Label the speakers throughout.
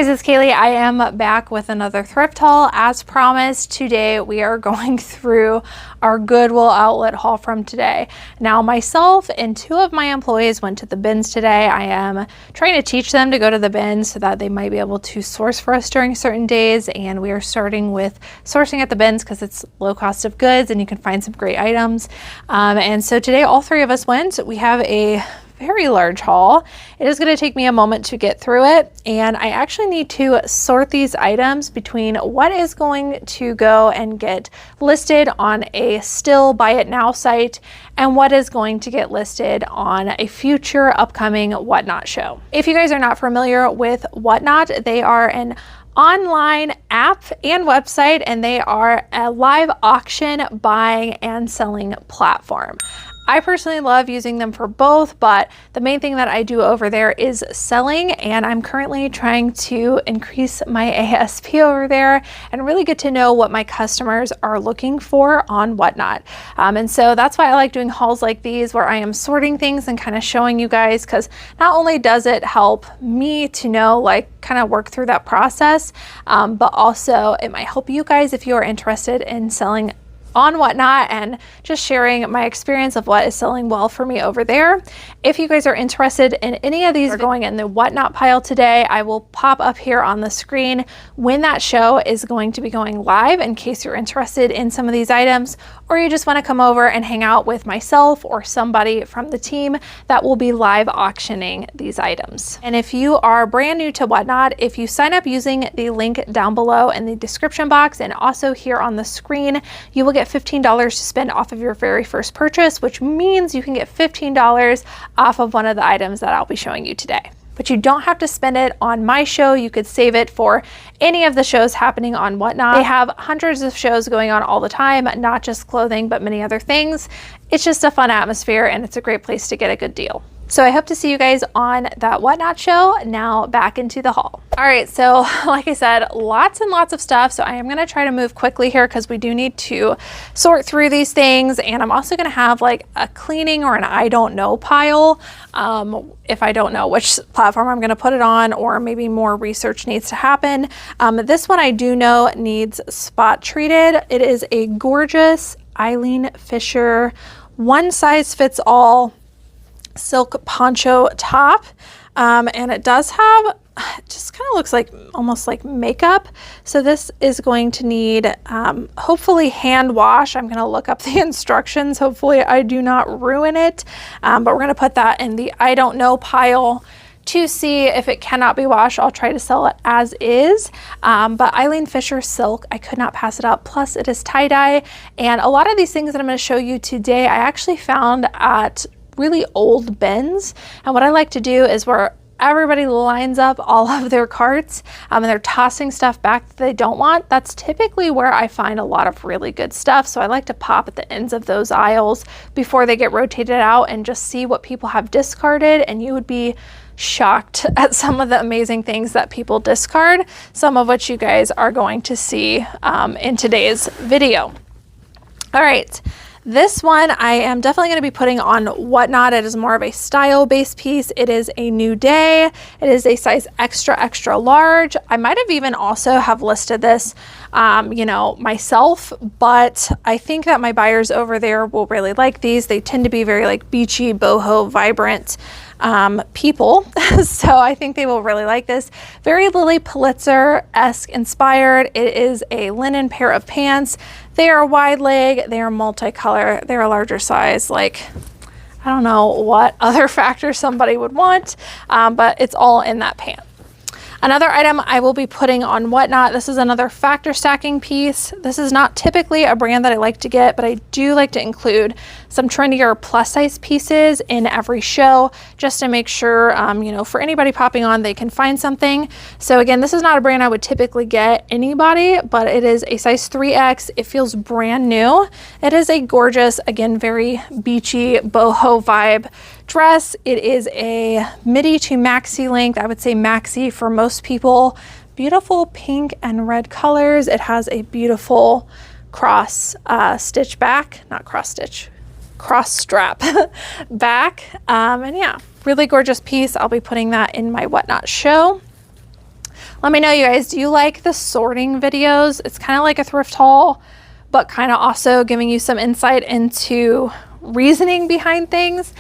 Speaker 1: This is Kaylee. I am back with another thrift haul. As promised, today we are going through our Goodwill outlet haul from today. Now, myself and two of my employees went to the bins today. I am trying to teach them to go to the bins so that they might be able to source for us during certain days, and we are starting with sourcing at the bins because it's low cost of goods and you can find some great items. And so today all three of us went. We have a very large haul. It is going to take me a moment to get through it, and I actually need to sort these items between what is going to go and get listed on a still buy it now site and what is going to get listed on a future upcoming Whatnot show. If you guys are not familiar with Whatnot, they are an online app and website, and they are a live auction buying and selling platform. I personally love using them for both, but the main thing that I do over there is selling, and I'm currently trying to increase my ASP over there and really get to know what my customers are looking for on Whatnot. And so that's why I like doing hauls like these where I am sorting things and kind of showing you guys, because not only does it help me to know, like, kind of work through that process, but also it might help you guys if you are interested in selling on Whatnot and just sharing my experience of what is selling well for me over there. If you guys are interested in any of these are going in the Whatnot pile today, I will pop up here on the screen when that show is going to be going live in case you're interested in some of these items, or you just want to come over and hang out with myself or somebody from the team that will be live auctioning these items. And if you are brand new to Whatnot, if you sign up using the link down below in the description box and also here on the screen, you will get $15 to spend off of your very first purchase, which means you can get $15 off of one of the items that I'll be showing you today. But you don't have to spend it on my show. You could save it for any of the shows happening on Whatnot. They have hundreds of shows going on all the time, not just clothing, but many other things. It's just a fun atmosphere, and it's a great place to get a good deal. So I hope to see you guys on that Whatnot show. Now back into the haul. All right, so like I said, lots and lots of stuff. So I am gonna try to move quickly here because we do need to sort through these things. And I'm also gonna have like a cleaning or an I don't know pile if I don't know which platform I'm gonna put it on, or maybe more research needs to happen. This one I do know needs spot treated. It is a gorgeous Elaine Fisher one size fits all silk poncho top, and it does have, it just kind of looks like almost like makeup. So this is going to need hopefully hand wash. I'm going to look up the instructions. Hopefully I do not ruin it, but we're going to put that in the I don't know pile to see if it cannot be washed. I'll try to sell it as is, but Elaine Fisher silk, I could not pass it up. Plus it is tie-dye, and a lot of these things that I'm going to show you today I actually found at really old bins. And what I like to do is where everybody lines up all of their carts and they're tossing stuff back that they don't want, that's typically where I find a lot of really good stuff. So I like to pop at the ends of those aisles before they get rotated out and just see what people have discarded, and you would be shocked at some of the amazing things that people discard, some of which you guys are going to see in today's video. All right. This one I am definitely going to be putting on Whatnot. It is more of a style-based piece. It is a new day. It is a size extra, extra large. I might have even also have listed this, you know, myself, but I think that my buyers over there will really like these. They tend to be very like beachy, boho, vibrant people. So I think they will really like this. Very Lily Pulitzer-esque inspired. It is a linen pair of pants. They are wide leg, they are multicolor, they're a larger size. Like, I don't know what other factor somebody would want, but it's all in that pant. Another item I will be putting on Whatnot, this is another factor stacking piece. This is not typically a brand that I like to get, but I do like to include some trendier plus size pieces in every show just to make sure, you know, for anybody popping on, they can find something. So again, this is not a brand I would typically get anybody, but it is a size 3X. It feels brand new. It is a gorgeous, again, very beachy boho vibe dress. It is a midi to maxi length. I would say maxi for most people. Beautiful pink and red colors. It has a beautiful cross stitch back, not cross stitch, cross strap back. And yeah, really gorgeous piece. I'll be putting that in my Whatnot show. Let me know, you guys, do you like the sorting videos? It's kind of like a thrift haul, but kind of also giving you some insight into reasoning behind things.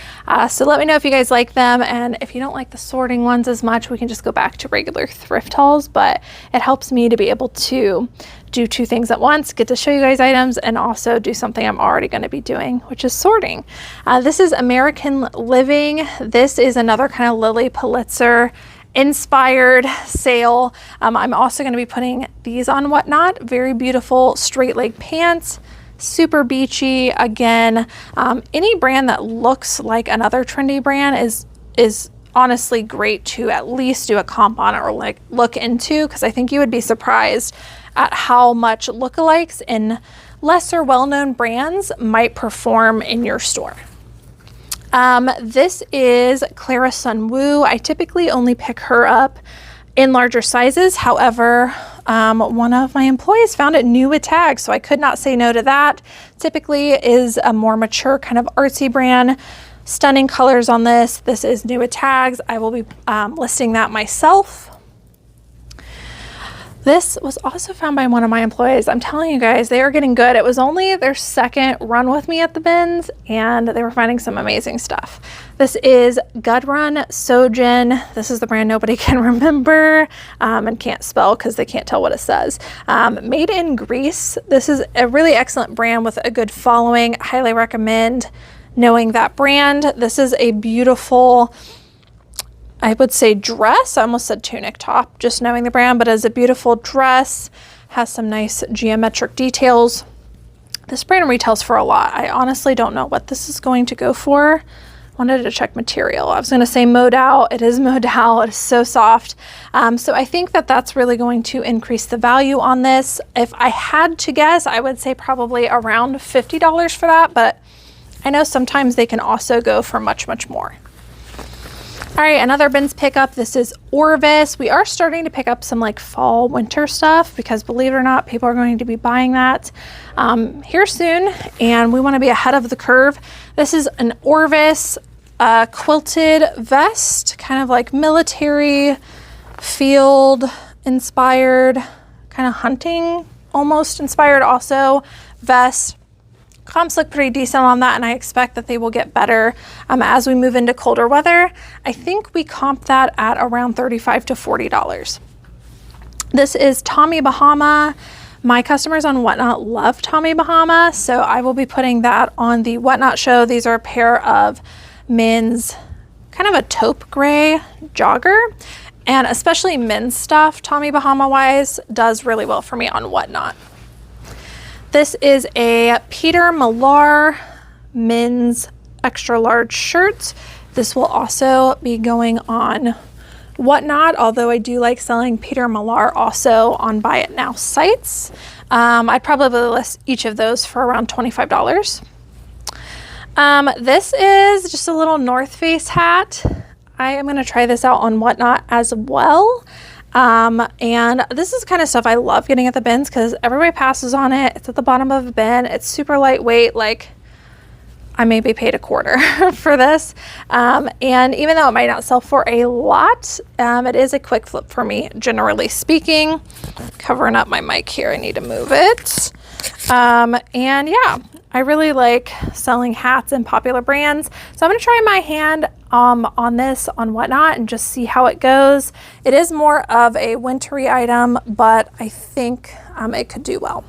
Speaker 1: So let me know if you guys like them, and if you don't like the sorting ones as much, we can just go back to regular thrift hauls. But it helps me to be able to do two things at once, get to show you guys items, and also do something I'm already going to be doing, which is sorting. This is American Living. This is another kind of Lily Pulitzer inspired sale. I'm also going to be putting these on Whatnot. Very beautiful straight leg pants, super beachy. Again, any brand that looks like another trendy brand is honestly great to at least do a comp on or like look into, because I think you would be surprised at how much lookalikes in lesser well-known brands might perform in your store. This is Clara Sunwoo. I typically only pick her up in larger sizes. However, one of my employees found it new with tags, so I could not say no to that. Typically is a more mature kind of artsy brand. Stunning colors on this. This is new with tags. I will be listing that myself. This was also found by one of my employees. I'm telling you guys, they are getting good. It was only their second run with me at the bins, and they were finding some amazing stuff. This is Gudrun Sojin. This is the brand nobody can remember and can't spell because they can't tell what it says. Made in Greece. This is a really excellent brand with a good following. Highly recommend knowing that brand. This is a beautiful, I would say dress. I almost said tunic top, just knowing the brand, but as a beautiful dress, has some nice geometric details. This brand retails for a lot. I honestly don't know what this is going to go for. Wanted to check material. I was going to say modal. It is modal. It is so soft. So I think that that's really going to increase the value on this. If I had to guess, I would say probably around $50 for that, but I know sometimes they can also go for much, much more. All right, another bins pickup. This is Orvis. We are starting to pick up some like fall winter stuff because, believe it or not, people are going to be buying that here soon, and we want to be ahead of the curve. This is an Orvis quilted vest, kind of like military field inspired, kind of hunting almost inspired also vest. Comps look pretty decent on that, and I expect that they will get better as we move into colder weather. I think we comp that at around $35 to $40. This is Tommy Bahama. My customers on Whatnot love Tommy Bahama, so I will be putting that on the Whatnot show. These are a pair of men's, kind of a taupe gray jogger, and especially men's stuff, Tommy Bahama wise, does really well for me on Whatnot. This is a Peter Millar men's extra large shirt. This will also be going on Whatnot, although I do like selling Peter Millar also on Buy It Now sites. I'd probably list each of those for around $25. This is just a little North Face hat. I am going to try this out on Whatnot as well. And this is kind of stuff I love getting at the bins because everybody passes on it. It's at the bottom of a bin. It's super lightweight. Like, I maybe paid $25 for this. And even though it might not sell for a lot, it is a quick flip for me, generally speaking. Covering up my mic here. I need to move it. And yeah, I really like selling hats and popular brands. So I'm going to try my hand on this on Whatnot and just see how it goes. It is more of a wintry item, but I think it could do well.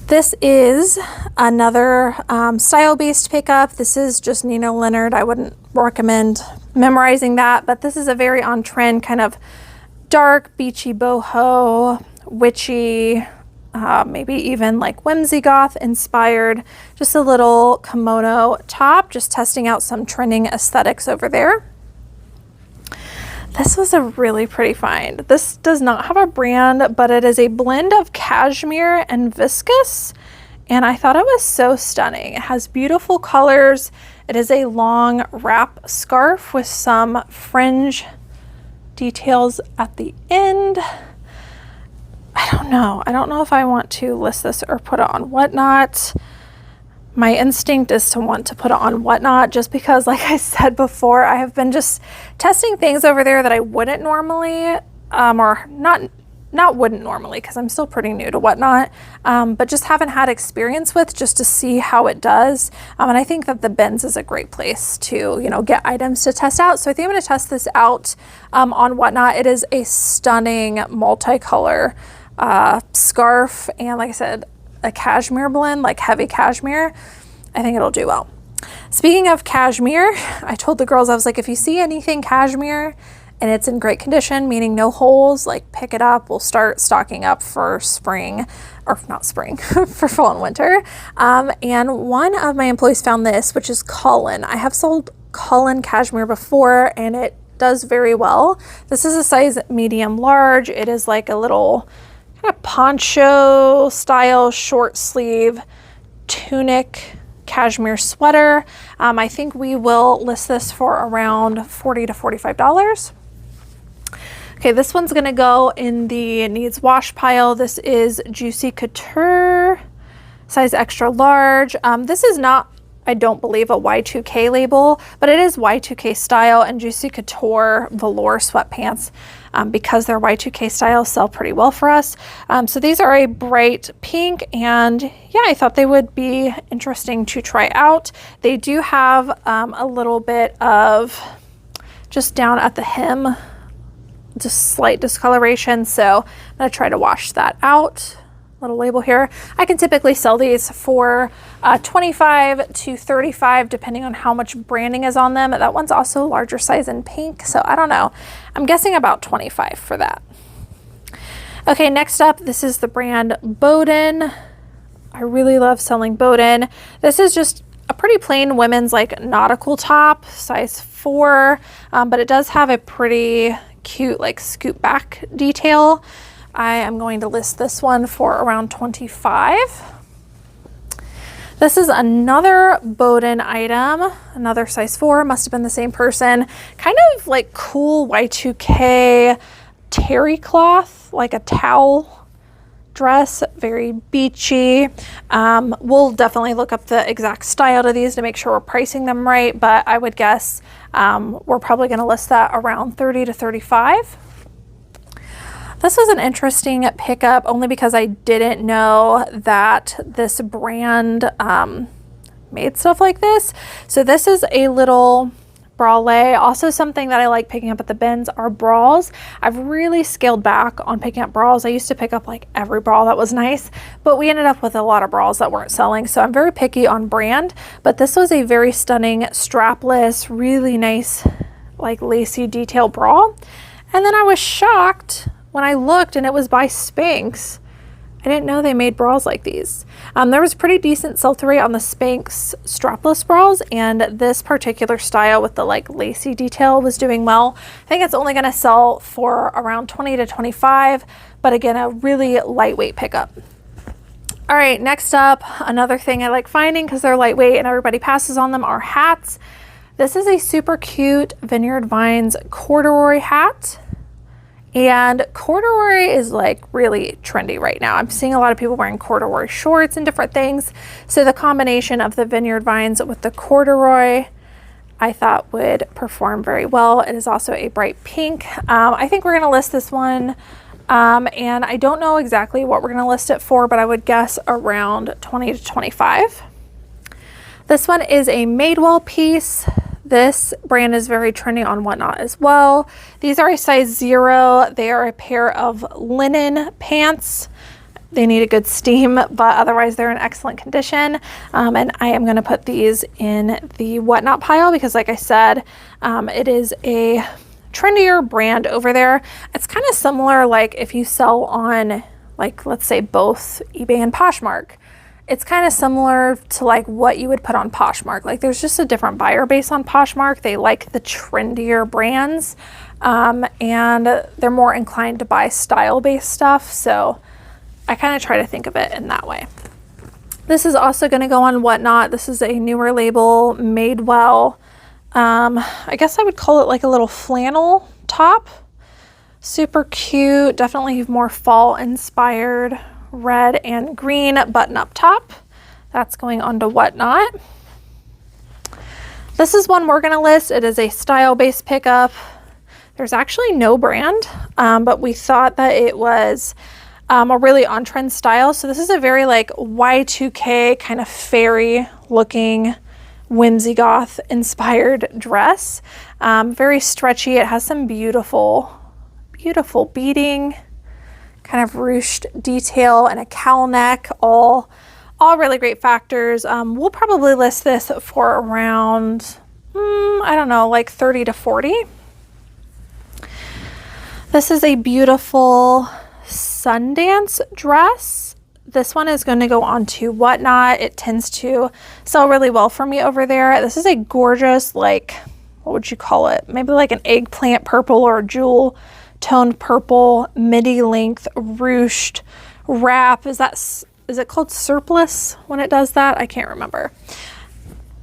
Speaker 1: This is another style-based pickup. This is just Nina Leonard. I wouldn't recommend memorizing that, but this is a very on-trend kind of dark, beachy boho, witchy, maybe even like whimsy goth inspired, just a little kimono top, just testing out some trending aesthetics over there. This was a really pretty find. This does not have a brand, but it is a blend of cashmere and viscose, and I thought it was so stunning. It has beautiful colors. It is a long wrap scarf with some fringe details at the end. I don't know if I want to list this or put it on Whatnot. My instinct is to want to put it on Whatnot just because, like I said before, I have been just testing things over there that I wouldn't normally or not wouldn't normally, because I'm still pretty new to Whatnot, but just haven't had experience with, just to see how it does. And I think that the bins is a great place to, you know, get items to test out. So I think I'm going to test this out on Whatnot. It is a stunning multicolor scarf, and like I said, a cashmere blend, like heavy cashmere. I think it'll do well. Speaking of cashmere, I told the girls, I was like, if you see anything cashmere and it's in great condition, meaning no holes, like pick it up. We'll start stocking up for spring, or not spring, for fall and winter. And one of my employees found this, which is Cullen. I have sold Cullen cashmere before, and it does very well. This is a size medium large. It is like a little kind of poncho style short sleeve tunic cashmere sweater. I think we will list this for around $40 to $45. Okay, this one's gonna go in the needs wash pile. This is Juicy Couture, size extra large. This is not, I don't believe, a Y2K label, but it is Y2K style, and Juicy Couture velour sweatpants, because they're Y2K style, sell pretty well for us. So these are a bright pink, and yeah, I thought they would be interesting to try out. They do have a little bit of just down at the hem, just slight discoloration, so I'm gonna try to wash that out. Little label here. I can typically sell these for $25 to $35 depending on how much branding is on them. That one's also larger size in pink, so I don't know. I'm guessing about $25 for that. Okay, next up, this is the brand Bowden. I really love selling Bowden. This is just a pretty plain women's like nautical top, size 4, but it does have a pretty cute like scoop back detail. I am going to list this one for around $25. This is another Bowden item, another size 4, must have been the same person. Kind of like cool Y2K terry cloth, like a towel dress, very beachy. We'll definitely look up the exact style to these to make sure we're pricing them right, but I would guess we're probably going to list that around $30 to $35. This was an interesting pickup only because I didn't know that this brand made stuff like this. So this is a little bralette. Also something that I like picking up at the bins are bras. I've really scaled back on picking up bras. I used to pick up like every bra that was nice, but we ended up with a lot of bras that weren't selling. So I'm very picky on brand, but this was a very stunning strapless, really nice like lacy detail bra. And then I was shocked when I looked and it was by Spanx. I didn't know they made bras like these. There was pretty decent sell-through rate on the Spanx strapless bras, and this particular style with the like lacy detail was doing well. I think it's only gonna sell for around $20 to $25, but again, a really lightweight pickup. All right, next up, another thing I like finding because they're lightweight and everybody passes on them are hats. This is a super cute Vineyard Vines corduroy hat. And corduroy is like really trendy right now. I'm seeing a lot of people wearing corduroy shorts and different things. So the combination of the Vineyard Vines with the corduroy, I thought would perform very well. It is also a bright pink. I think we're gonna list this one. And I don't know exactly what we're gonna list it for, but I would guess around $20 to $25. This one is a Madewell piece. This brand is very trendy on Whatnot as well. These are a size 0. They are a pair of linen pants. They need a good steam, but otherwise they're in excellent condition. And I am going to put these in the Whatnot pile because like I said, it is a trendier brand over there. It's kind of similar like if you sell on like, let's say both eBay and Poshmark. It's kind of similar to like what you would put on Poshmark. Like there's just a different buyer base on Poshmark. They like the trendier brands and they're more inclined to buy style-based stuff. So I kind of try to think of it in that way. This is also going to go on Whatnot. This is a newer label, Madewell. I guess I would call it like a little flannel top. Super cute, definitely more fall inspired. Red and green button-up top. That's going on to Whatnot. This is one we're going to list. It is a style-based pickup. There's actually no brand, but we thought that it was a really on-trend style. So this is a very like Y2K kind of fairy looking whimsy goth inspired dress. Very stretchy. It has some beautiful beading, kind of ruched detail, and a cowl neck, all really great factors. We'll probably list this for around, I don't know, like 30 to 40. This is a beautiful Sundance dress. This one is going to go on to Whatnot. It tends to sell really well for me over there. This is a gorgeous, like, what would you call it? Maybe like an eggplant purple or a jewel toned purple, midi length, ruched wrap. Is it called surplice when it does that? I can't remember.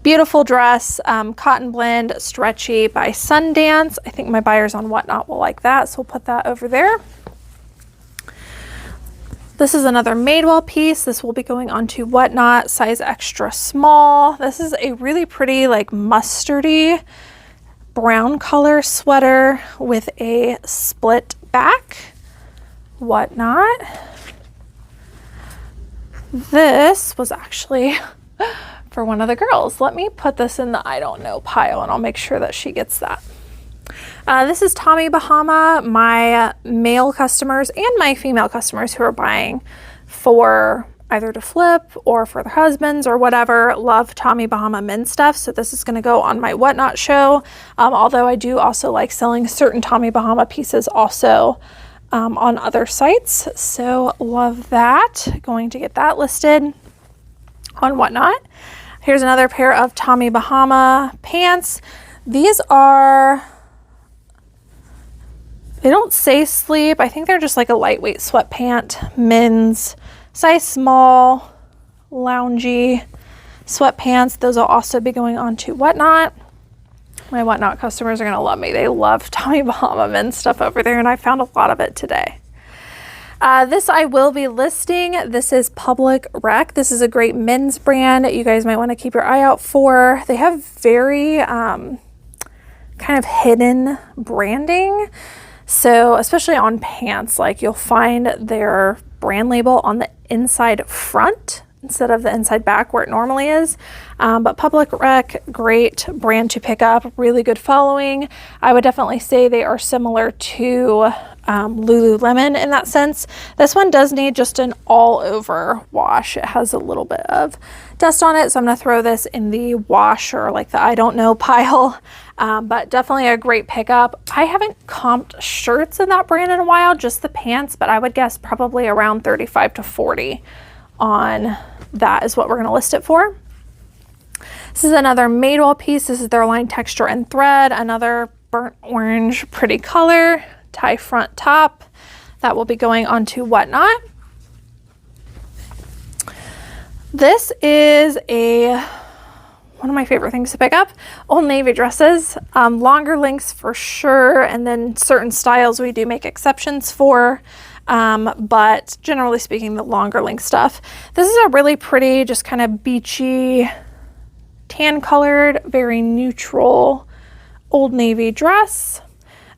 Speaker 1: Beautiful dress, cotton blend, stretchy by Sundance. I think my buyers on Whatnot will like that, so we'll put that over there. This is another Madewell piece. This will be going on to Whatnot, size extra small. This is a really pretty, like mustardy brown color sweater with a split back. Whatnot. This was actually for one of the girls. Let me put this in the I don't know pile and I'll make sure that she gets that. This is Tommy Bahama. My male customers and my female customers who are buying for either to flip or for their husbands or whatever love Tommy Bahama men's stuff. So this is going to go on my Whatnot show. Although I do also like selling certain Tommy Bahama pieces also on other sites. So love that. Going to get that listed on Whatnot. Here's another pair of Tommy Bahama pants. These are, they don't say sleep. I think they're just like a lightweight sweatpant, men's, size small, loungy sweatpants. Those will also be going on to Whatnot. My Whatnot customers are going to love me. They love Tommy Bahama men's stuff over there, and I found a lot of it today. This I will be listing. This is Public Rec. This is a great men's brand you guys might want to keep your eye out for. They have very kind of hidden branding. So especially on pants, like you'll find their brand label on the inside front instead of the inside back where it normally is. But Public Rec, great brand to pick up, really good following. I would definitely say they are similar to Lululemon in that sense. This one does need just an all over wash. It has a little bit of dust on it, so I'm going to throw this in the wash or like the I don't know pile. But definitely a great pickup. I haven't comped shirts in that brand in a while, just the pants, but I would guess probably around 35 to 40 on that is what we're going to list it for. This is another Madewell piece. This is their line Texture and Thread, another burnt orange pretty color, tie front top. That will be going on to Whatnot. This is one of my favorite things to pick up, Old Navy dresses, longer lengths for sure, and then certain styles we do make exceptions for, but generally speaking, the longer length stuff. This is a really pretty, just kind of beachy, tan colored, very neutral Old Navy dress.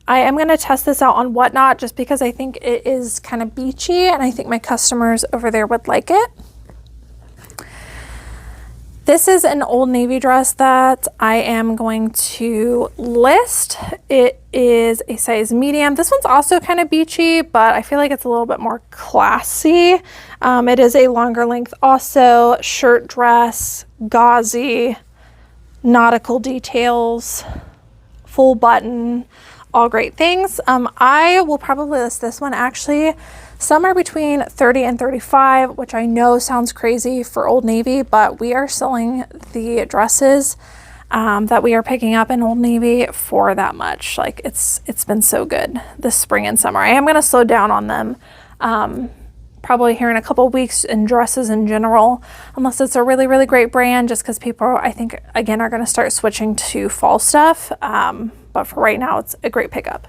Speaker 1: I am going to test this out on Whatnot just because I think it is kind of beachy and I think my customers over there would like it. This is an Old Navy dress that I am going to list. It is a size medium. This one's also kind of beachy, but I feel like it's a little bit more classy. It is a longer length also, shirt dress, gauzy, nautical details, full button, all great things. I will probably list this one actually somewhere between 30 and 35, which I know sounds crazy for Old Navy, but we are selling the dresses that we are picking up in Old Navy for that much. Like it's been so good this spring and summer. I am going to slow down on them probably here in a couple weeks in dresses in general, unless it's a really, really great brand, just because people, I think, again, are going to start switching to fall stuff. But for right now, it's a great pickup.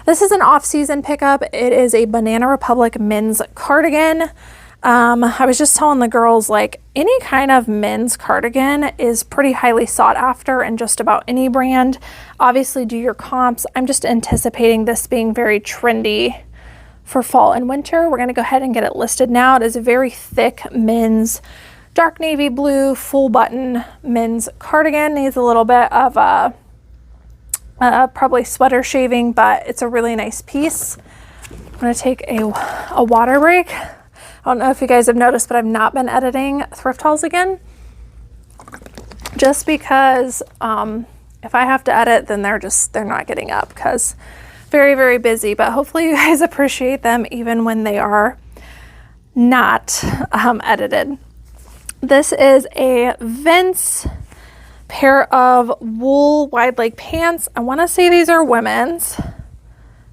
Speaker 1: This is an off-season pickup. It is a Banana Republic men's cardigan. I was just telling the girls, like, any kind of men's cardigan is pretty highly sought after in just about any brand. Obviously, do your comps. I'm just anticipating this being very trendy for fall and winter. We're going to go ahead and get it listed now. It is a very thick men's dark navy blue full button men's cardigan. Needs a little bit of probably sweater shaving, but it's a really nice piece. I'm going to take a water break. I don't know if you guys have noticed, but I've not been editing thrift hauls again. Just because if I have to edit, then they're not getting up because very, very busy. But hopefully you guys appreciate them even when they are not edited. This is a Vince pair of wool wide leg pants. I want to say these are women's,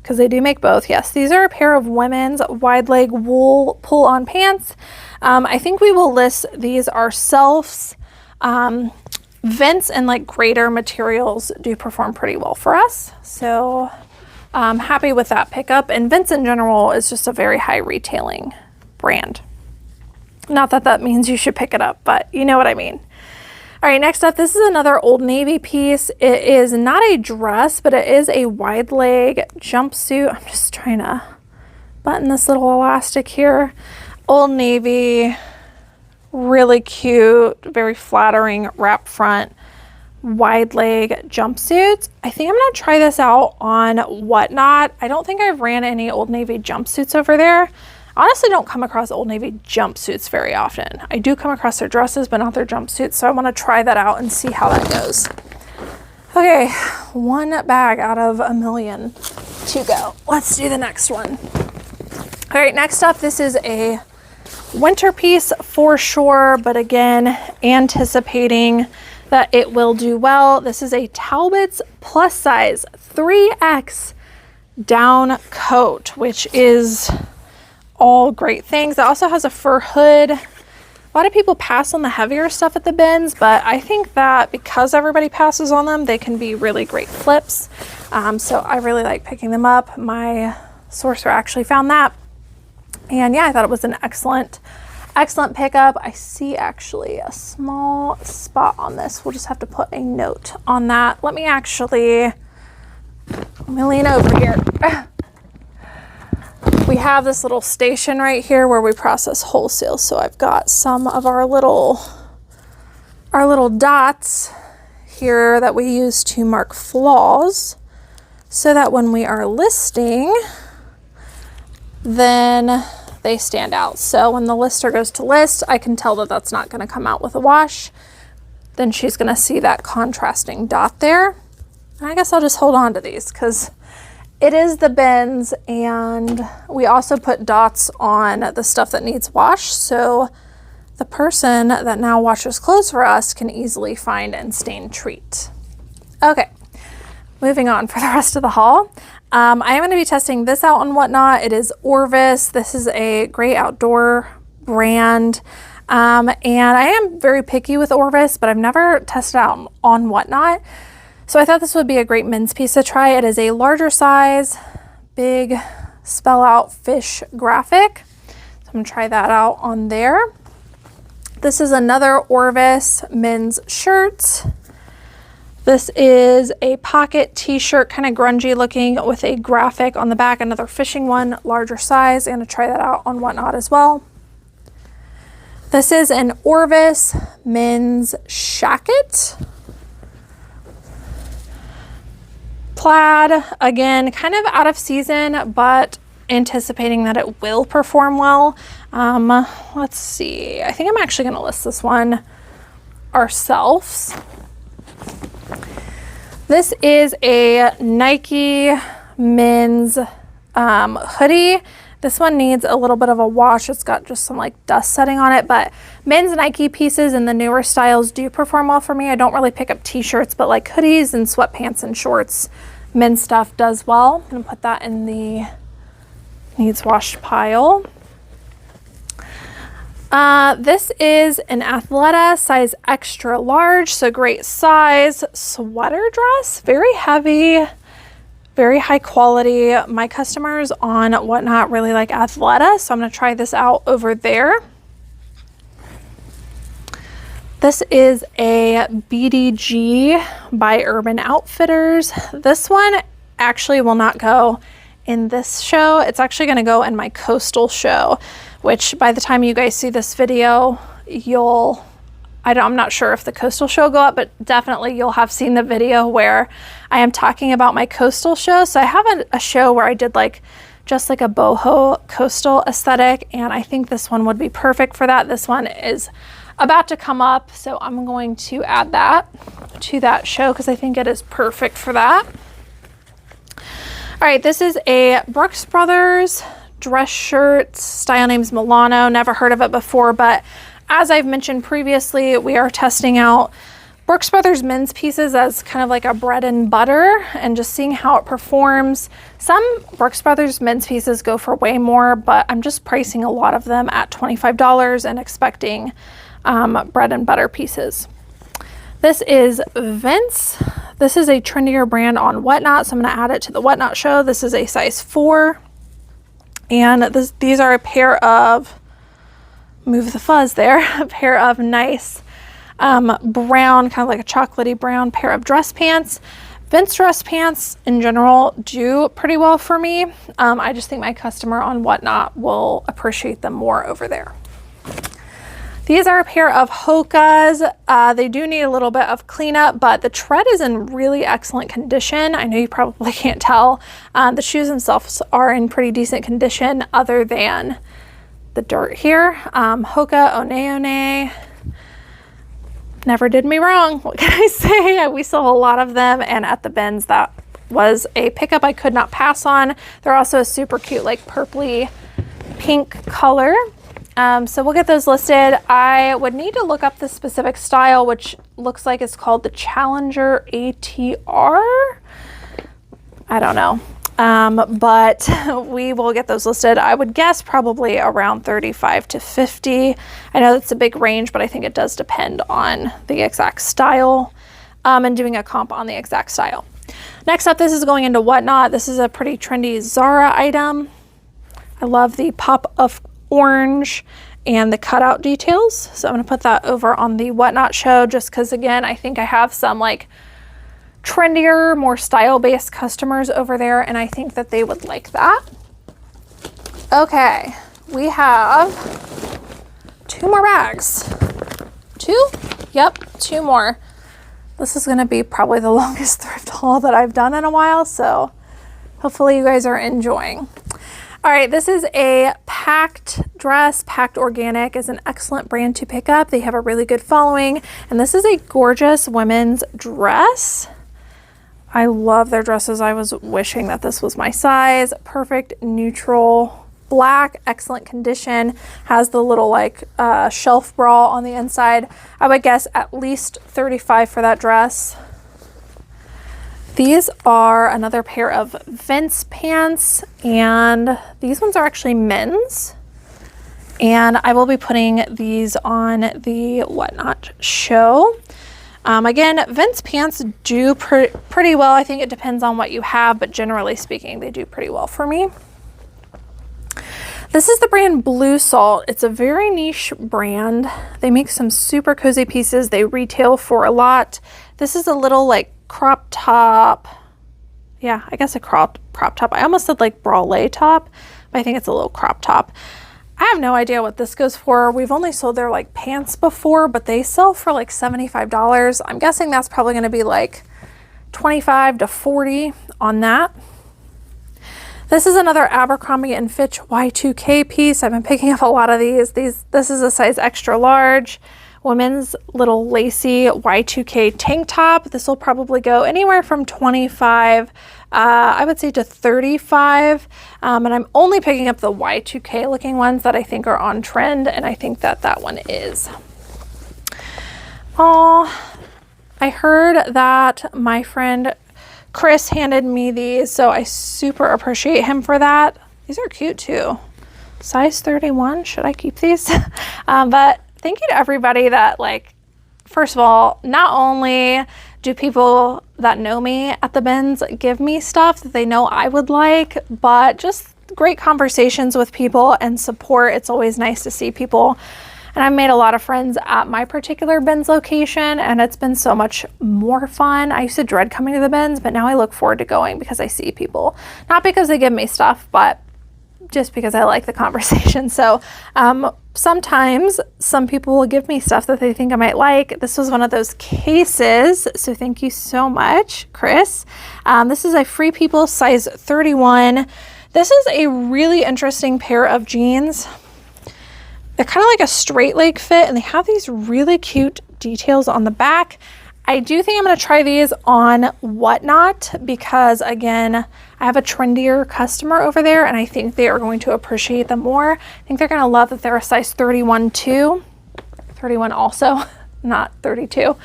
Speaker 1: because they do make both. Yes, these are a pair of women's wide leg wool pull on pants. I think we will list these ourselves. Vince and like greater materials do perform pretty well for us. So I'm happy with that pickup. And Vince in general is just a very high retailing brand. Not that that means you should pick it up, but you know what I mean. All right, next up, this is another Old Navy piece. It is not a dress, but it is a wide leg jumpsuit. I'm just trying to button this little elastic here. Old Navy, really cute, very flattering wrap front, wide leg jumpsuit. I think I'm gonna try this out on Whatnot. I don't think I've ran any Old Navy jumpsuits over there. Honestly, don't come across Old Navy jumpsuits very often. I do come across their dresses, but not their jumpsuits. So I want to try that out and see how that goes. Okay, one bag out of a million to go. Let's do the next one. All right, next up, this is a winter piece for sure, but again, anticipating that it will do well. This is a Talbot's plus size 3X down coat, which is all great things. It also has a fur hood. A lot of people pass on the heavier stuff at the bins, but I think that because everybody passes on them, they can be really great flips. So I really like picking them up. My sourcer actually found that. And yeah, I thought it was an excellent pickup. I see actually a small spot on this. We'll just have to put a note on that. Let me lean over here. We have this little station right here where we process wholesale. So I've got some of our little dots here that we use to mark flaws so that when we are listing, then they stand out. So when the lister goes to list, I can tell that that's not going to come out with a wash. Then she's going to see that contrasting dot there. And I guess I'll just hold on to these because it is the bins, and we also put dots on the stuff that needs wash, so the person that now washes clothes for us can easily find and stain treat. Okay, moving on for the rest of the haul. I am going to be testing this out on Whatnot. It is Orvis. This is a great outdoor brand, and I am very picky with Orvis, but I've never tested out on Whatnot. So I thought this would be a great men's piece to try. It is a larger size, big spell out fish graphic. So I'm gonna try that out on there. This is another Orvis men's shirt. This is a pocket t-shirt, kind of grungy looking with a graphic on the back, another fishing one, larger size. I'm gonna try that out on Whatnot as well. This is an Orvis men's shacket. Plaid, again, kind of out of season, but anticipating that it will perform well. Let's see. I think I'm actually going to list this one ourselves. This is a Nike men's hoodie. This one needs a little bit of a wash. It's got just some like dust setting on it, but men's Nike pieces in the newer styles do perform well for me. I don't really pick up t-shirts, but like hoodies and sweatpants and shorts, men's stuff does well. I'm gonna put that in the needs washed pile. This is an Athleta size extra large, so great size sweater dress, very heavy, Very high quality. My customers on Whatnot really like Athleta, so I'm going to try this out over there. This is a BDG by Urban Outfitters. This one actually will not go in this show. It's actually going to go in my coastal show, which by the time you guys see this video, I'm not sure if the coastal show will go up, but definitely you'll have seen the video where I am talking about my coastal show. So I have a show where I did just like a boho coastal aesthetic, and I think this one would be perfect for that. This one is about to come up, so I'm going to add that to that show because I think it is perfect for that. All right, this is a Brooks Brothers dress shirt. Style name's Milano. Never heard of it before, but as I've mentioned previously, we are testing out Brooks Brothers men's pieces as kind of like a bread and butter and just seeing how it performs. Some Brooks Brothers men's pieces go for way more, but I'm just pricing a lot of them at $25 and expecting bread and butter pieces. This is Vince. This is a trendier brand on Whatnot, so I'm going to add it to the Whatnot show. This is a size 4, and these are a pair of, move the fuzz there, a pair of nice brown, kind of like a chocolatey brown pair of dress pants. Vince dress pants in general do pretty well for me. I just think my customer on Whatnot will appreciate them more over there. These are a pair of Hoka's. They do need a little bit of cleanup, but the tread is in really excellent condition. I know you probably can't tell. The shoes themselves are in pretty decent condition other than the dirt here. Hoka One One never did me wrong. What can I say? We sell a lot of them, and at the bins that was a pickup I could not pass on. They're also a super cute like purpley pink color. So we'll get those listed. I would need to look up the specific style, which looks like it's called the Challenger ATR. I don't know. But we will get those listed. I would guess probably around 35 to 50. I know that's a big range, but I think it does depend on the exact style, and doing a comp on the exact style. Next up, this is going into Whatnot. This is a pretty trendy Zara item. I love the pop of orange and the cutout details. So I'm going to put that over on the Whatnot show just because, again, I think I have some like trendier, more style-based customers over there, and I think that they would like that. Okay, we have 2 more bags. 2? Yep, 2 more. This is going to be probably the longest thrift haul that I've done in a while, so hopefully you guys are enjoying. All right, this is a Packed dress. Packed Organic is an excellent brand to pick up. They have a really good following, and this is a gorgeous women's dress. I love their dresses. I was wishing that this was my size. Perfect neutral black, excellent condition. Has the little like shelf bra on the inside. I would guess at least $35 for that dress. These are another pair of Vince pants, and these ones are actually men's. And I will be putting these on the Whatnot show. Again, Vince pants do pretty well. I think it depends on what you have, but generally speaking, they do pretty well for me. This is the brand Blue Salt. It's a very niche brand. They make some super cozy pieces. They retail for a lot. This is a little like crop top. Yeah, I guess a crop top. I almost said like bralette top, but I think it's a little crop top. I have no idea what this goes for. We've only sold their like pants before, but they sell for like $75. I'm guessing that's probably going to be like 25 to 40 on that. This is another Abercrombie & Fitch Y2K piece. I've been picking up a lot of these. This is a size extra large. Women's little lacy Y2K tank top. This will probably go anywhere from 25, I would say, to 35. And I'm only picking up the Y2K looking ones that I think are on trend, and I think that that one is. Oh, I heard that my friend Chris handed me these, so I super appreciate him for that. These are cute too. Size 31. Should I keep these? But thank you to everybody that, like, first of all, not only Do people that know me at the bins give me stuff that they know I would like? But just great conversations with people and support. It's always nice to see people. And I've made a lot of friends at my particular bins location, and it's been so much more fun. I used to dread coming to the bins, but now I look forward to going because I see people. Not because they give me stuff, but just because I like the conversation. So sometimes some people will give me stuff that they think I might like. This was one of those cases, so thank you so much, Chris. This is a Free People size 31. This is a really interesting pair of jeans. They're kind of like a straight leg fit, and they have these really cute details on the back. I do think I'm going to try these on Whatnot because, again, I have a trendier customer over there, and I think they are going to appreciate them more. I think they're going to love that they're a size 31 too. 31 also, not 32.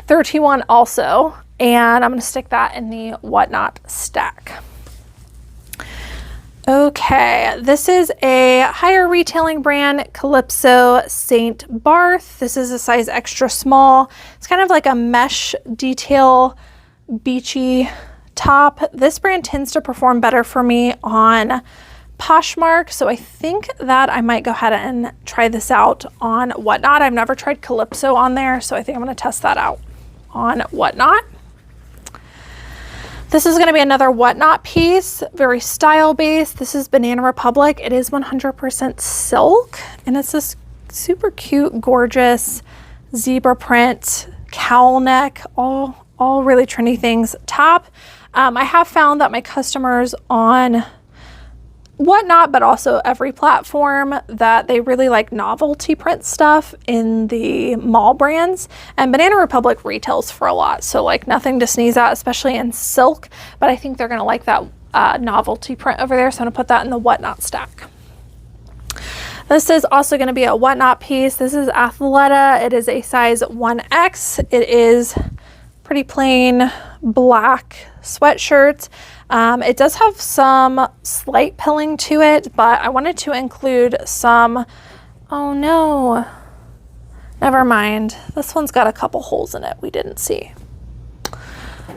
Speaker 1: 31 also, and I'm going to stick that in the Whatnot stack. Okay, this is a higher retailing brand, Calypso St. Barth. This is a size extra small. It's kind of like a mesh detail, beachy top. This brand tends to perform better for me on Poshmark, so I think that I might go ahead and try this out on Whatnot. I've never tried Calypso on there, so I think I'm going to test that out on Whatnot. This is going to be another Whatnot piece, very style-based. This is Banana Republic. It is 100% silk, and it's this super cute, gorgeous zebra print, cowl neck, all really trendy things. Top, I have found that my customers on Whatnot, but also every platform, that they really like novelty print stuff in the mall brands, and Banana Republic retails for a lot, so like nothing to sneeze at, especially in silk, but I think they're gonna like that novelty print over there, so I'm gonna put that in the Whatnot stack. This is also going to be a Whatnot piece. This is Athleta. It is a size 1X. It is pretty plain black sweatshirt. It does have some slight pilling to it, but I wanted to include some, oh no, never mind. This one's got a couple holes in it we didn't see.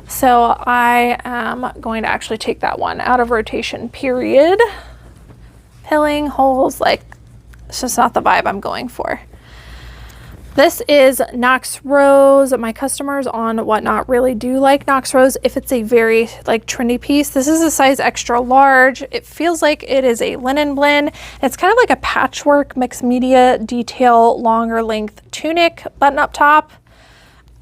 Speaker 1: So I am going to actually take that one out of rotation, period. Pilling, holes, like, it's just not the vibe I'm going for. This is Knox Rose. My customers on Whatnot really do like Knox Rose if it's a very like trendy piece. This is a size extra large. It feels like it is a linen blend. It's kind of like a patchwork mixed media detail, longer length tunic, button up top.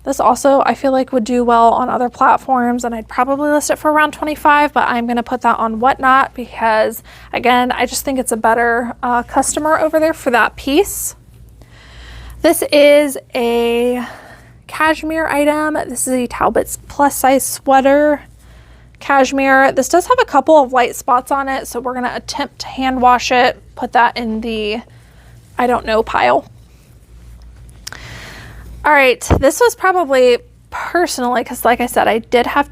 Speaker 1: This also I feel like would do well on other platforms, and I'd probably list it for around 25, but I'm gonna put that on Whatnot because, again, I just think it's a better customer over there for that piece. This is a cashmere item. This is a Talbot's plus size sweater cashmere. This does have a couple of light spots on it, so we're gonna attempt to hand wash it, put that in the I don't know pile. All right, this was probably personally, because like I said, I did have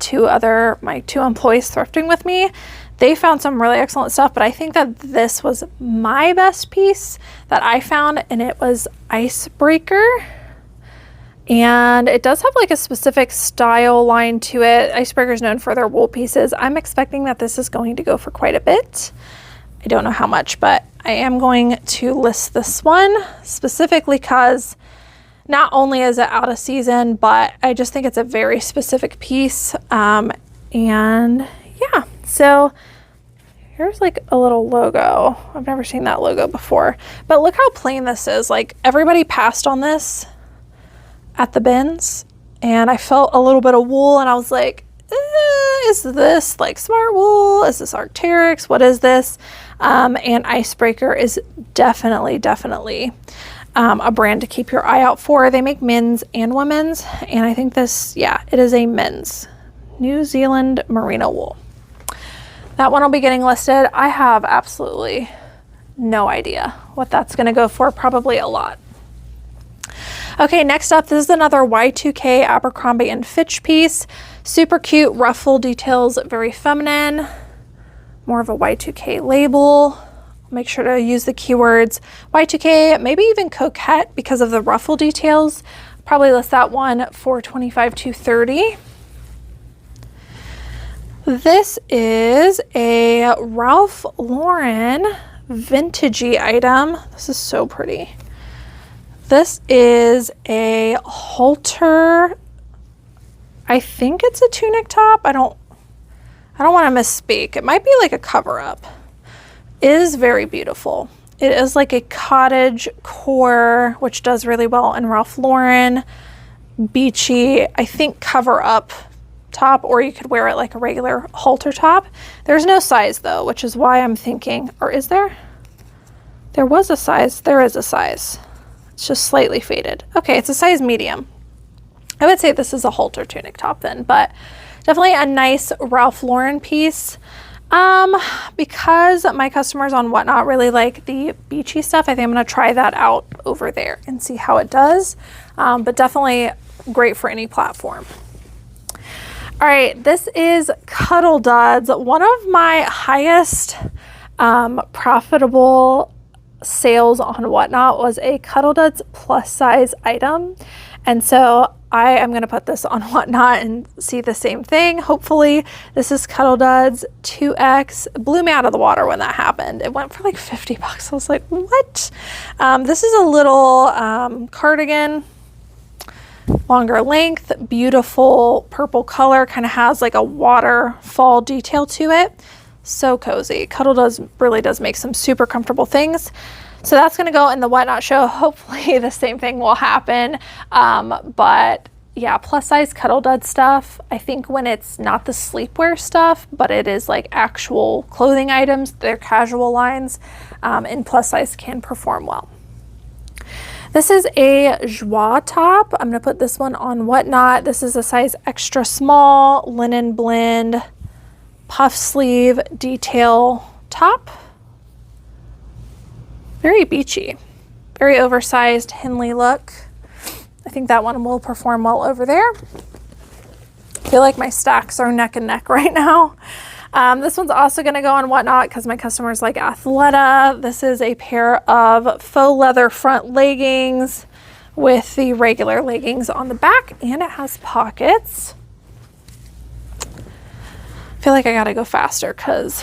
Speaker 1: my two employees thrifting with me. They found some really excellent stuff, but I think that this was my best piece that I found, and it was Icebreaker. And it does have like a specific style line to it. Icebreaker is known for their wool pieces. I'm expecting that this is going to go for quite a bit. I don't know how much, but I am going to list this one specifically because not only is it out of season, but I just think it's a very specific piece. And yeah, so here's like a little logo. I've never seen that logo before, but look how plain this is. Like, everybody passed on this at the bins, and I felt a little bit of wool, and I was like, is this like smart wool? Is this Arc'teryx? What is this? And Icebreaker is definitely a brand to keep your eye out for. They make men's and women's, and I think this, yeah, it is a men's New Zealand merino wool. That one will be getting listed. I have absolutely no idea what that's going to go for. Probably a lot. Okay, next up, this is another Y2K Abercrombie & Fitch piece. Super cute ruffle details, very feminine. More of a Y2K label. Make sure to use the keywords Y2K, maybe even coquette because of the ruffle details. Probably list that one for $25 to $30. This is a Ralph Lauren vintagey item. This is so pretty. This is a halter. I think it's a tunic top. I don't want to misspeak. It might be like a cover up. It is very beautiful. It is like a cottage core, which does really well in Ralph Lauren. Beachy, I think cover up top, or you could wear it like a regular halter top. There's no size though, which is why I'm thinking, or is there? There was a size. There is a size. It's just slightly faded. Okay, it's a size medium. I would say this is a halter tunic top then, but definitely a nice Ralph Lauren piece. Because my customers on Whatnot really like the beachy stuff, I think I'm going to try that out over there and see how it does. But definitely great for any platform. All right, this is Cuddle Duds. One of my highest profitable sales on Whatnot was a Cuddle Duds plus size item. And so I am going to put this on Whatnot and see the same thing. Hopefully this is Cuddle Duds 2X. It blew me out of the water when that happened. It went for like 50 bucks. I was like, what? This is a little cardigan, longer length, beautiful purple color, kind of has like a waterfall detail to it. So cozy. Cuddle Duds really does make some super comfortable things. So that's going to go in the Whatnot show. Hopefully the same thing will happen. But yeah, plus size Cuddle Dud stuff. I think when it's not the sleepwear stuff, but it is like actual clothing items, they're casual lines, in plus size can perform well. This is a joie top. I'm going to put this one on Whatnot. This is a size extra small, linen blend, puff sleeve detail top. Very beachy, very oversized Henley look. I think that one will perform well over there. I feel like my stacks are neck and neck right now. This one's also going to go on Whatnot because my customers like Athleta. This is a pair of faux leather front leggings with the regular leggings on the back, and it has pockets. I feel like I got to go faster because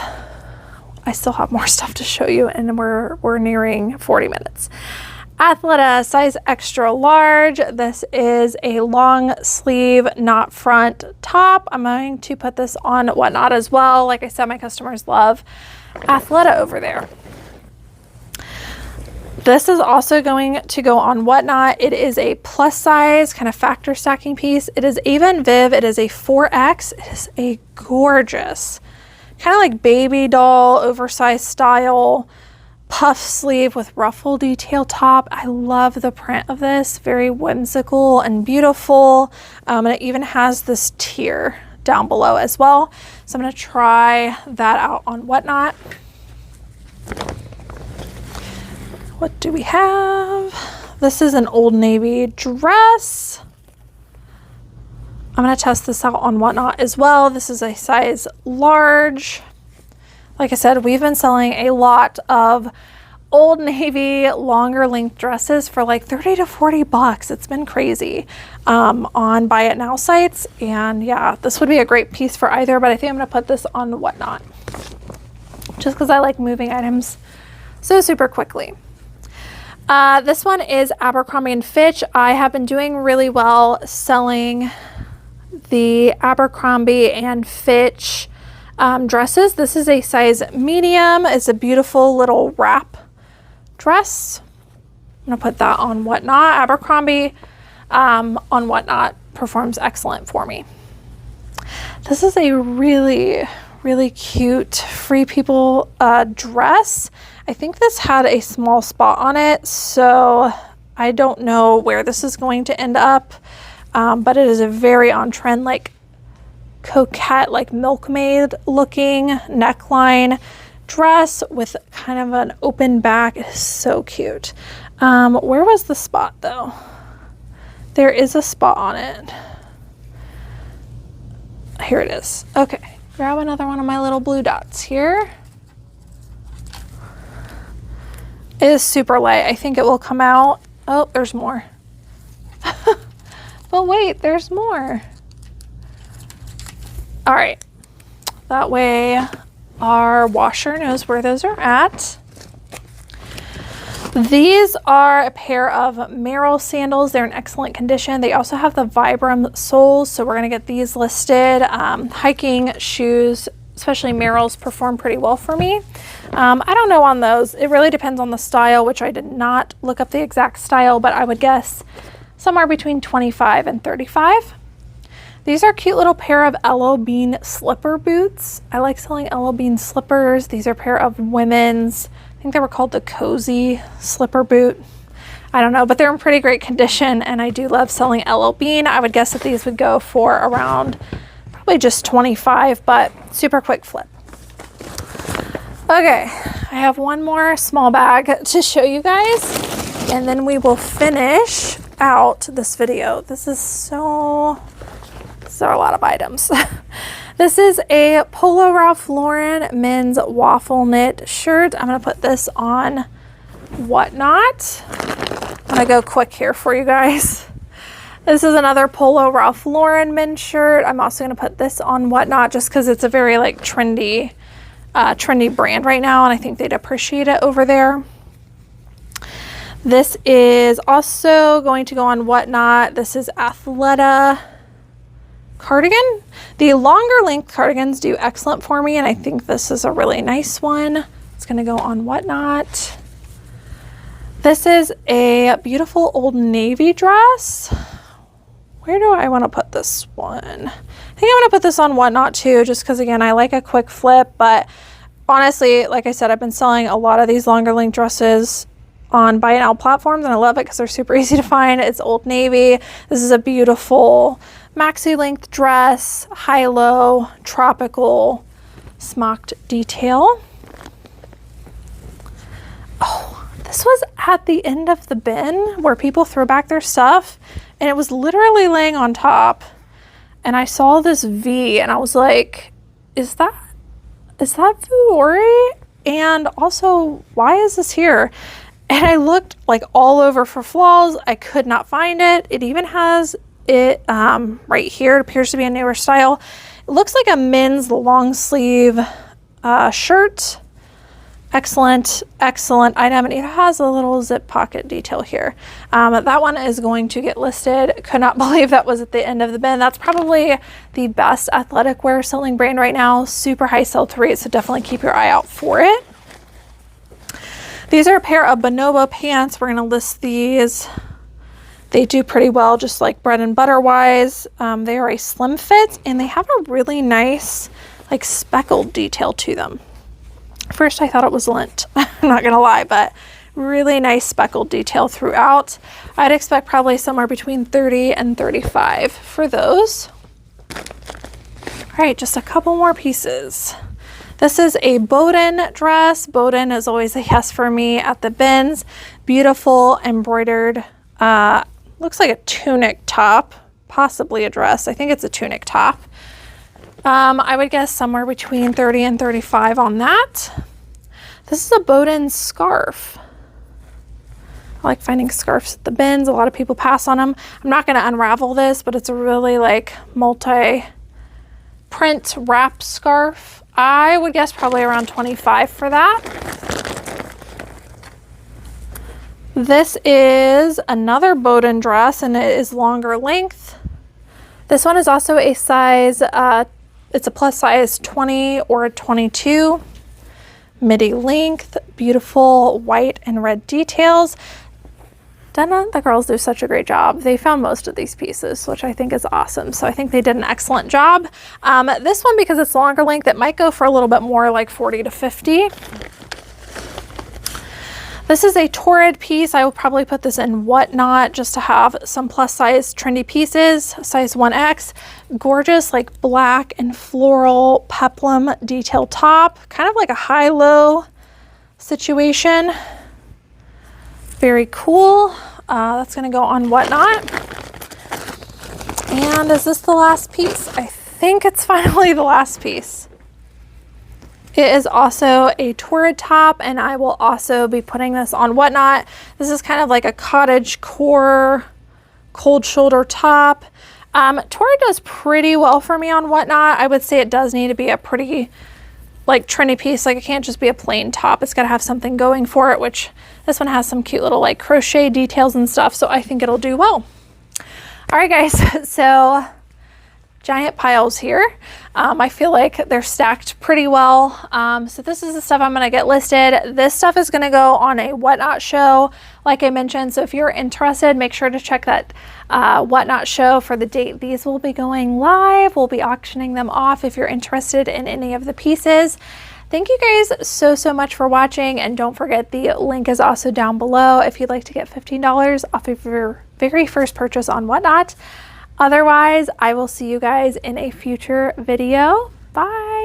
Speaker 1: I still have more stuff to show you, and we're nearing 40 minutes. Athleta, size extra large. This is a long sleeve, not front top. I'm going to put this on Whatnot as well. Like I said, my customers love Athleta over there. This is also going to go on Whatnot. It is a plus size kind of factor stacking piece. It is Ava and Viv. It is a 4X. It is a gorgeous, kind of like baby doll, oversized style, puff sleeve with ruffle detail top. I love the print of this, very whimsical and beautiful. And it even has this tier down below as well. So I'm going to try that out on Whatnot. What do we have? This is an Old Navy dress. I'm going to test this out on Whatnot as well. This is a size large. Like I said, we've been selling a lot of Old Navy longer length dresses for like 30 to 40 bucks. It's been crazy on Buy It Now sites. And yeah, this would be a great piece for either, but I think I'm going to put this on Whatnot just because I like moving items so super quickly. This one is Abercrombie & Fitch. I have been doing really well selling the Abercrombie & Fitch dresses. This is a size medium. It's a beautiful little wrap dress. I'm gonna put that on Whatnot. Abercrombie on Whatnot performs excellent for me. This is a really, really cute Free People dress. I think this had a small spot on it, so I don't know where this is going to end up, but it is a very on trend, like coquette, like milkmaid looking neckline dress with kind of an open back. It is so cute. Where was the spot though? There is a spot on it. Here it is. Okay, grab another one of my little blue dots here. It is super light. I think it will come out. Oh, there's more. wait, there's more. All right, that way our washer knows where those are at. These are a pair of Merrell sandals. They're in excellent condition. They also have the Vibram soles, so we're gonna get these listed. Hiking shoes, especially Merrells, perform pretty well for me. I don't know on those. It really depends on the style, which I did not look up the exact style, but I would guess somewhere between 25 and 35. These are a cute little pair of L.O. Bean slipper boots. I like selling L.O. Bean slippers. These are a pair of women's, I think they were called the Cozy slipper boot. I don't know, but they're in pretty great condition, and I do love selling L.O. Bean. I would guess that these would go for around probably just 25, but super quick flip. Okay, I have one more small bag to show you guys, and then we will finish out this video. This is a lot of items. This is a Polo Ralph Lauren men's waffle knit shirt. I'm gonna put this on Whatnot. I'm gonna go quick here for you guys. This is another Polo Ralph Lauren men's shirt. I'm also gonna put this on Whatnot just because it's a very like trendy brand right now, and I think they'd appreciate it over there. This is also going to go on Whatnot. This is Athleta cardigan. The longer length cardigans do excellent for me, and I think this is a really nice one. It's going to go on Whatnot. This is a beautiful Old Navy dress. Where do I want to put this one? I think I'm going to put this on Whatnot too, just because again, I like a quick flip, but honestly, like I said, I've been selling a lot of these longer length dresses on buy now platforms, and I love it because they're super easy to find. It's Old Navy. This is a beautiful maxi length dress, high-low, tropical, smocked detail. Oh, this was at the end of the bin where people throw back their stuff, and it was literally laying on top, and I saw this V, and I was like, is that Vuori? And also, why is this here? And I looked like all over for flaws. I could not find it. It even has it right here. It appears to be a newer style. It looks like a men's long sleeve shirt. Excellent item, and it has a little zip pocket detail here. That one is going to get listed. Could not believe that was at the end of the bin. That's probably the best athletic wear selling brand right now. Super high sell-through rate, so definitely keep your eye out for it. These are a pair of Bonobo pants. We're going to list these. They do pretty well, just like bread and butter wise. They are a slim fit, and they have a really nice like speckled detail to them. First I thought it was lint, I'm not gonna lie, but really nice speckled detail throughout. I'd expect probably somewhere between 30 and 35 for those. All right, just a couple more pieces. This is a Bowden dress. Bowden is always a yes for me at the bins. Beautiful embroidered, looks like a tunic top, possibly a dress. I think it's a tunic top. I would guess somewhere between 30 and 35 on that. This is a Bowden scarf. I like finding scarves at the bins. A lot of people pass on them. I'm not going to unravel this, but it's a really like multi-print wrap scarf. I would guess probably around 25 for that. This is another Bowden dress, and it is longer length. This one is also a size, it's a plus size 20 or a 22. Midi length, beautiful white and red details. The girls do such a great job. They found most of these pieces, which I think is awesome. So I think they did an excellent job. This one, because it's longer length, it might go for a little bit more, like 40 to 50. This is a Torrid piece. I will probably put this in Whatnot just to have some plus size trendy pieces, size 1X. Gorgeous like black and floral peplum detail top, kind of like a high-low situation. Very cool. That's gonna go on Whatnot. And is this the last piece? I think it's finally the last piece. It is also a Torrid top, and I will also be putting this on Whatnot. This is kind of like a cottage core cold shoulder top. Tori does pretty well for me on Whatnot. I would say it does need to be a pretty like trendy piece. Like it can't just be a plain top. It's got to have something going for it, which this one has some cute little like crochet details and stuff. So I think it'll do well. All right, guys. So giant piles here. I feel like they're stacked pretty well. So this is the stuff I'm going to get listed. This stuff is going to go on a Whatnot show, like I mentioned. So if you're interested, make sure to check that Whatnot show for the date these will be going live. We'll be auctioning them off if you're interested in any of the pieces. Thank you guys so much for watching, and don't forget the link is also down below if you'd like to get $15 off of your very first purchase on Whatnot. Otherwise, I will see you guys in a future video. Bye.